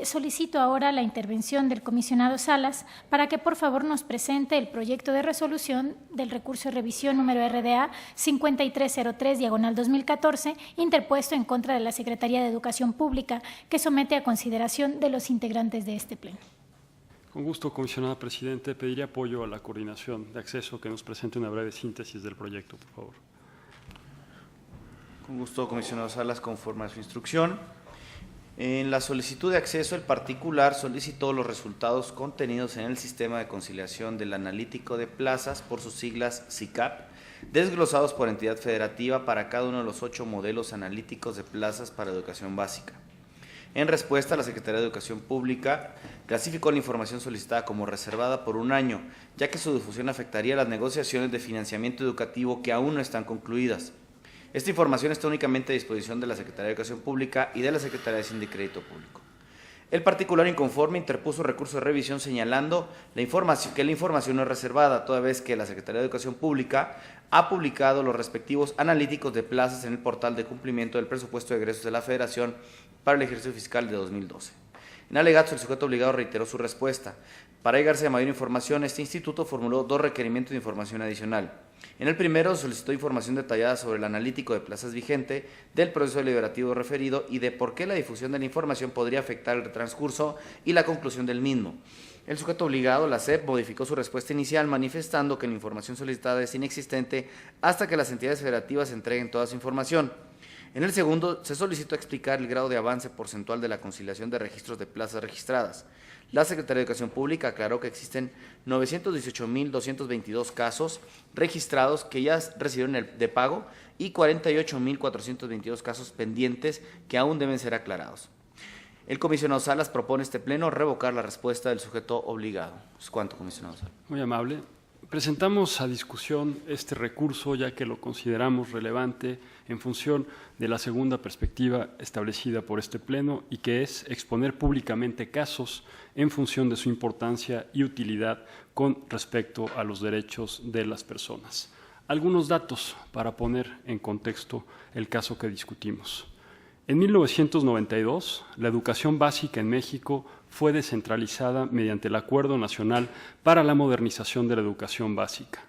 Solicito ahora la intervención del comisionado Salas para que por favor nos presente el proyecto de resolución del recurso de revisión número RDA 5303/2014 interpuesto en contra de la Secretaría de Educación Pública que somete a consideración de los integrantes de este pleno. Con gusto, comisionada presidente. Pediría apoyo a la coordinación de acceso que nos presente una breve síntesis del proyecto, por favor. Con gusto, comisionado Salas, conforme a su instrucción. En la solicitud de acceso, el particular solicitó los resultados contenidos en el Sistema de Conciliación del Analítico de Plazas, por sus siglas SICAP, desglosados por entidad federativa para cada uno de los 8 modelos analíticos de plazas para educación básica. En respuesta, la Secretaría de Educación Pública clasificó la información solicitada como reservada por 1 año, ya que su difusión afectaría las negociaciones de financiamiento educativo que aún no están concluidas. Esta información está únicamente a disposición de la Secretaría de Educación Pública y de la Secretaría de Hacienda y Crédito Público. El particular inconforme interpuso recurso de revisión señalando que la información no es reservada, toda vez que la Secretaría de Educación Pública ha publicado los respectivos analíticos de plazas en el portal de cumplimiento del presupuesto de egresos de la Federación para el ejercicio fiscal de 2012. En alegatos, el sujeto obligado reiteró su respuesta. Para llegarse a mayor información, este instituto formuló 2 requerimientos de información adicional. En el primero, solicitó información detallada sobre el analítico de plazas vigente, del proceso deliberativo referido y de por qué la difusión de la información podría afectar el transcurso y la conclusión del mismo. El sujeto obligado, la SEP, modificó su respuesta inicial manifestando que la información solicitada es inexistente hasta que las entidades federativas entreguen toda su información. En el segundo, se solicitó explicar el grado de avance porcentual de la conciliación de registros de plazas registradas. La Secretaría de Educación Pública aclaró que existen 918.222 casos registrados que ya recibieron el de pago y 48.422 casos pendientes que aún deben ser aclarados. El comisionado Salas propone este pleno revocar la respuesta del sujeto obligado. ¿Es cuánto, comisionado Salas? Muy amable. Presentamos a discusión este recurso ya que lo consideramos relevante en función de la segunda perspectiva establecida por este pleno y que es exponer públicamente casos en función de su importancia y utilidad con respecto a los derechos de las personas. Algunos datos para poner en contexto el caso que discutimos. En 1992, la educación básica en México fue descentralizada mediante el Acuerdo Nacional para la Modernización de la Educación Básica.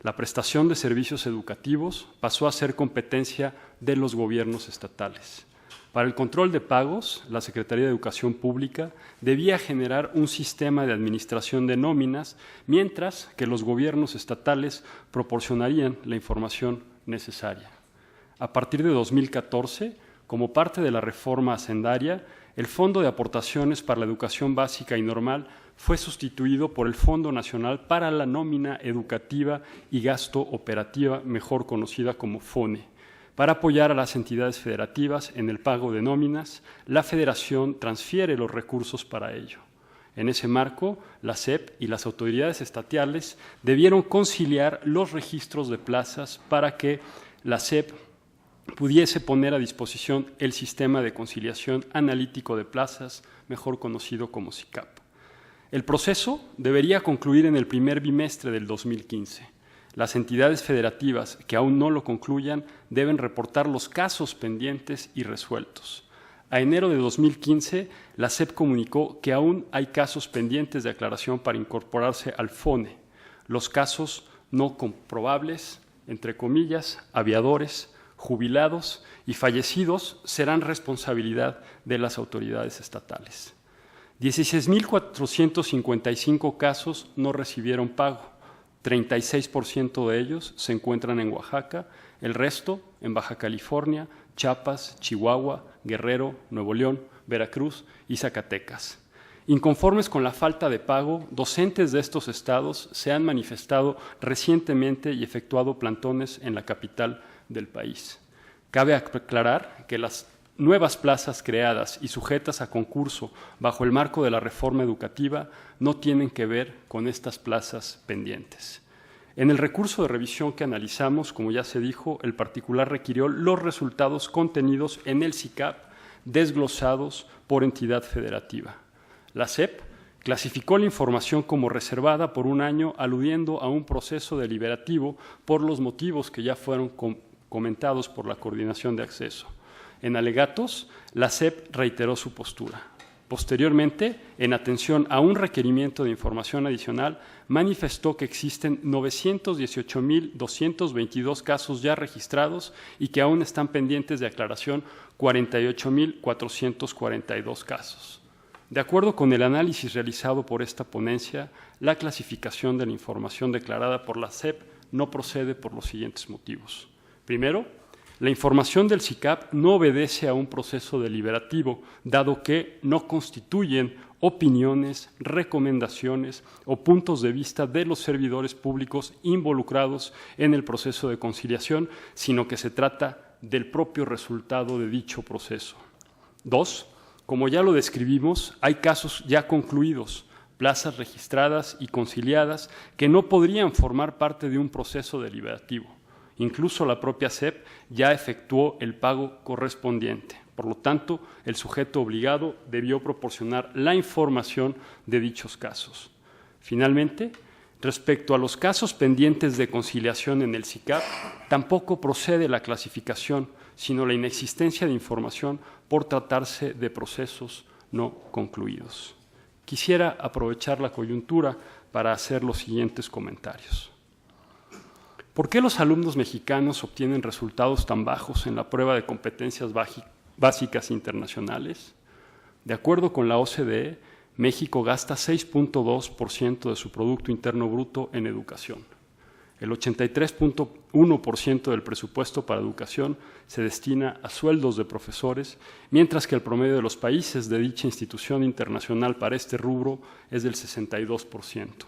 La prestación de servicios educativos pasó a ser competencia de los gobiernos estatales. Para el control de pagos, la Secretaría de Educación Pública debía generar un sistema de administración de nóminas, mientras que los gobiernos estatales proporcionarían la información necesaria. A partir de 2014, como parte de la reforma hacendaria, el Fondo de Aportaciones para la Educación Básica y Normal fue sustituido por el Fondo Nacional para la Nómina Educativa y Gasto Operativa, mejor conocida como FONE. Para apoyar a las entidades federativas en el pago de nóminas, la Federación transfiere los recursos para ello. En ese marco, la SEP y las autoridades estatales debieron conciliar los registros de plazas para que la SEP pudiese poner a disposición el sistema de conciliación analítico de plazas, mejor conocido como SICAP. El proceso debería concluir en el primer bimestre del 2015. Las entidades federativas que aún no lo concluyan deben reportar los casos pendientes y resueltos. A enero de 2015, la SEP comunicó que aún hay casos pendientes de aclaración para incorporarse al FONE. Los casos no comprobables, entre comillas, aviadores, jubilados y fallecidos serán responsabilidad de las autoridades estatales. 16.455 casos no recibieron pago, 36% de ellos se encuentran en Oaxaca, el resto en Baja California, Chiapas, Chihuahua, Guerrero, Nuevo León, Veracruz y Zacatecas. Inconformes con la falta de pago, docentes de estos estados se han manifestado recientemente y efectuado plantones en la capital del país. Cabe aclarar que las nuevas plazas creadas y sujetas a concurso bajo el marco de la reforma educativa no tienen que ver con estas plazas pendientes. En el recurso de revisión que analizamos, como ya se dijo, el particular requirió los resultados contenidos en el SICAP desglosados por entidad federativa. La SEP Clasificó la información como reservada por un año, aludiendo a un proceso deliberativo por los motivos que ya fueron comentados por la Coordinación de Acceso. En alegatos, la SEP reiteró su postura. Posteriormente, en atención a un requerimiento de información adicional, manifestó que existen 918.222 casos ya registrados y que aún están pendientes de aclaración 48.442 casos. De acuerdo con el análisis realizado por esta ponencia, la clasificación de la información declarada por la SEP no procede por los siguientes motivos. Primero, la información del SICAP no obedece a un proceso deliberativo, dado que no constituyen opiniones, recomendaciones o puntos de vista de los servidores públicos involucrados en el proceso de conciliación, sino que se trata del propio resultado de dicho proceso. 2. Como ya lo describimos, hay casos ya concluidos, plazas registradas y conciliadas que no podrían formar parte de un proceso deliberativo. Incluso la propia SEP ya efectuó el pago correspondiente. Por lo tanto, el sujeto obligado debió proporcionar la información de dichos casos. Finalmente, respecto a los casos pendientes de conciliación en el SICAP, tampoco procede la clasificación, sino la inexistencia de información por tratarse de procesos no concluidos. Quisiera aprovechar la coyuntura para hacer los siguientes comentarios. ¿Por qué los alumnos mexicanos obtienen resultados tan bajos en la prueba de competencias básicas internacionales? De acuerdo con la OCDE, México gasta 6.2% de su Producto Interno Bruto en educación. El 83.1% del presupuesto para educación se destina a sueldos de profesores, mientras que el promedio de los países de dicha institución internacional para este rubro es del 62%.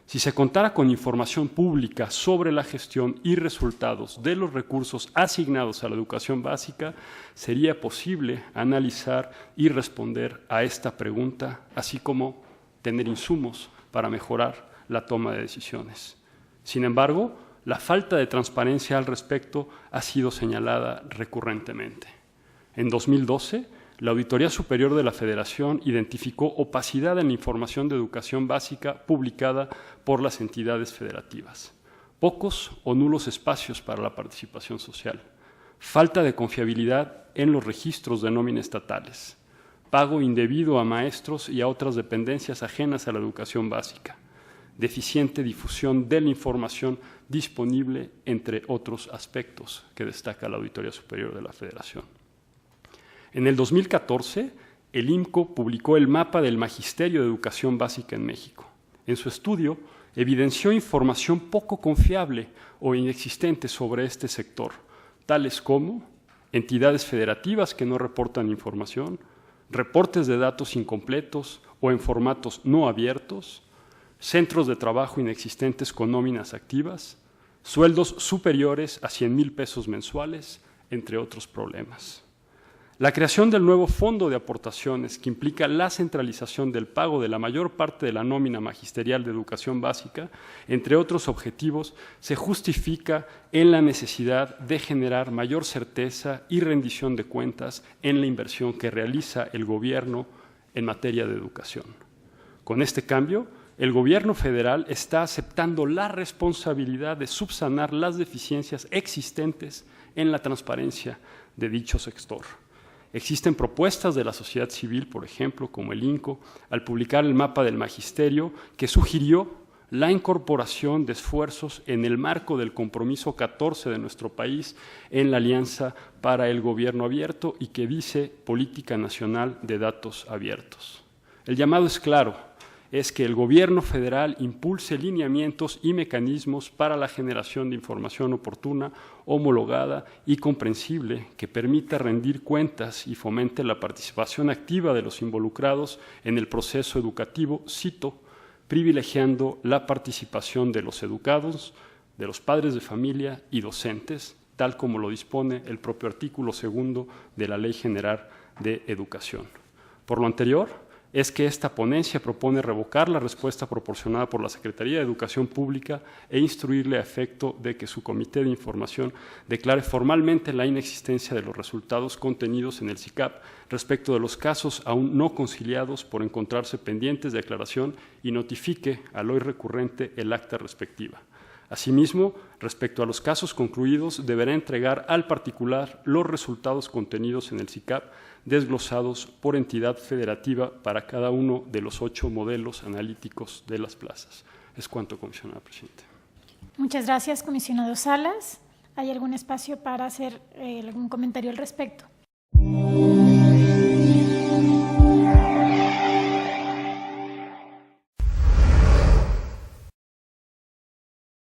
Si se contara con información pública sobre la gestión y resultados de los recursos asignados a la educación básica, sería posible analizar y responder a esta pregunta, así como tener insumos para mejorar la toma de decisiones. Sin embargo, la falta de transparencia al respecto ha sido señalada recurrentemente. En 2012, la Auditoría Superior de la Federación identificó opacidad en la información de educación básica publicada por las entidades federativas, pocos o nulos espacios para la participación social, falta de confiabilidad en los registros de nómina estatales, pago indebido a maestros y a otras dependencias ajenas a la educación básica, deficiente difusión de la información disponible, entre otros aspectos que destaca la Auditoría Superior de la Federación. En el 2014, el IMCO publicó el Mapa del Magisterio de Educación Básica en México. En su estudio, evidenció información poco confiable o inexistente sobre este sector, tales como entidades federativas que no reportan información, reportes de datos incompletos o en formatos no abiertos, centros de trabajo inexistentes con nóminas activas, sueldos superiores a 100,000 pesos mensuales, entre otros problemas. La creación del nuevo fondo de aportaciones, que implica la centralización del pago de la mayor parte de la nómina magisterial de educación básica, entre otros objetivos, se justifica en la necesidad de generar mayor certeza y rendición de cuentas en la inversión que realiza el gobierno en materia de educación. Con este cambio, el gobierno federal está aceptando la responsabilidad de subsanar las deficiencias existentes en la transparencia de dicho sector. Existen propuestas de la sociedad civil, por ejemplo, como el INCO, al publicar el Mapa del Magisterio, que sugirió la incorporación de esfuerzos en el marco del compromiso 14 de nuestro país en la Alianza para el Gobierno Abierto y que dice Política Nacional de Datos Abiertos. El llamado es claro, es que el gobierno federal impulse lineamientos y mecanismos para la generación de información oportuna, homologada y comprensible que permita rendir cuentas y fomente la participación activa de los involucrados en el proceso educativo, cito, privilegiando la participación de los educados, de los padres de familia y docentes, tal como lo dispone el propio artículo 2 de la Ley General de Educación. Por lo anterior, es que esta ponencia propone revocar la respuesta proporcionada por la Secretaría de Educación Pública e instruirle a efecto de que su Comité de Información declare formalmente la inexistencia de los resultados contenidos en el SICAP respecto de los casos aún no conciliados por encontrarse pendientes de aclaración y notifique al hoy recurrente el acta respectiva. Asimismo, respecto a los casos concluidos, deberá entregar al particular los resultados contenidos en el SICAP desglosados por entidad federativa para cada uno de los 8 modelos analíticos de las plazas. Es cuanto, comisionada presidenta. Muchas gracias, comisionado Salas. ¿Hay algún espacio para hacer algún comentario al respecto?